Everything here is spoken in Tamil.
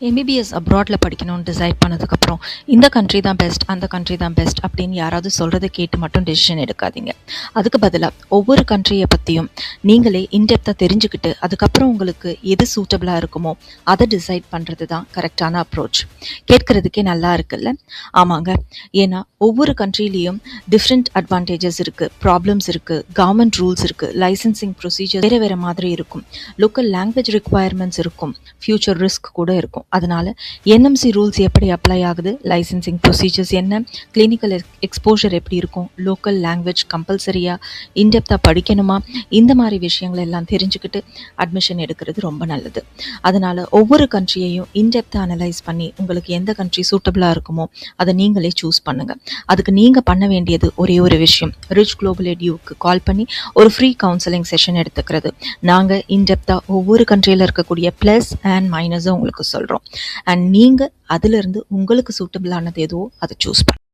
எம்பிபிஎஸ் அப்ராடில் படிக்கணும்னு டிசைட் பண்ணதுக்கப்புறம் இந்த கண்ட்ரி தான் பெஸ்ட், அந்த கண்ட்ரி தான் பெஸ்ட் அப்படின்னு யாராவது சொல்கிறத கேட்டு மட்டும் டெசிஷன் எடுக்காதீங்க. அதுக்கு பதிலாக ஒவ்வொரு கண்ட்ரியை பற்றியும் நீங்களே இன்டெப்த்தாக தெரிஞ்சுக்கிட்டு அதுக்கப்புறம் உங்களுக்கு எது சூட்டபிளாக இருக்குமோ அதை டிசைட் பண்ணுறது தான் கரெக்டான அப்ரோச். கேட்குறதுக்கே நல்லா இருக்குல்ல? ஆமாங்க. ஏன்னா ஒவ்வொரு கண்ட்ரிலையும் டிஃப்ரெண்ட் அட்வான்டேஜஸ் இருக்குது, ப்ராப்ளம்ஸ் இருக்குது, கவர்மெண்ட் ரூல்ஸ் இருக்குது, லைசன்சிங் ப்ரொசீஜர் வேறு வேறு மாதிரி இருக்கும், லோக்கல் லாங்குவேஜ் ரிக்குவயர்மெண்ட்ஸ் இருக்கும், ஃபியூச்சர் ரிஸ்க் கூட இருக்கும். அதனால என்எம்சி ரூல்ஸ் எப்படி அப்ளை ஆகுது, லைசன்சிங் ப்ரொசீஜர்ஸ் என்ன, கிளினிக்கல் எக்ஸ்போஷர் எப்படி இருக்கும், லோக்கல் லாங்குவேஜ் கம்பல்சரியா இன்டெப்த்தாக படிக்கணுமா, இந்த மாதிரி விஷயங்கள் எல்லாம் தெரிஞ்சுக்கிட்டு அட்மிஷன் எடுக்கிறது ரொம்ப நல்லது. அதனால ஒவ்வொரு கண்ட்ரியையும் இன்டெப்த்தாக அனலைஸ் பண்ணி உங்களுக்கு எந்த கண்ட்ரி சூட்டபிளாக இருக்குமோ அதை நீங்களே சூஸ் பண்ணுங்க. அதுக்கு நீங்கள் பண்ண வேண்டியது ஒரே ஒரு விஷயம், ரிச் குளோபல் எடியூக்கு கால் பண்ணி ஒரு ஃப்ரீ கவுன்சிலிங் செஷன் எடுத்துக்கிறது. நாங்கள் இன்டெப்த்தாக ஒவ்வொரு கண்ட்ரியில் இருக்கக்கூடிய ப்ளஸ் அண்ட் மைனஸை உங்களுக்கு சொல்கிறோம். அண்ட் நீங்கள் அதிலிருந்து உங்களுக்கு சூட்டபிளானது எதுவோ அதை சூஸ் பண்ணுங்க.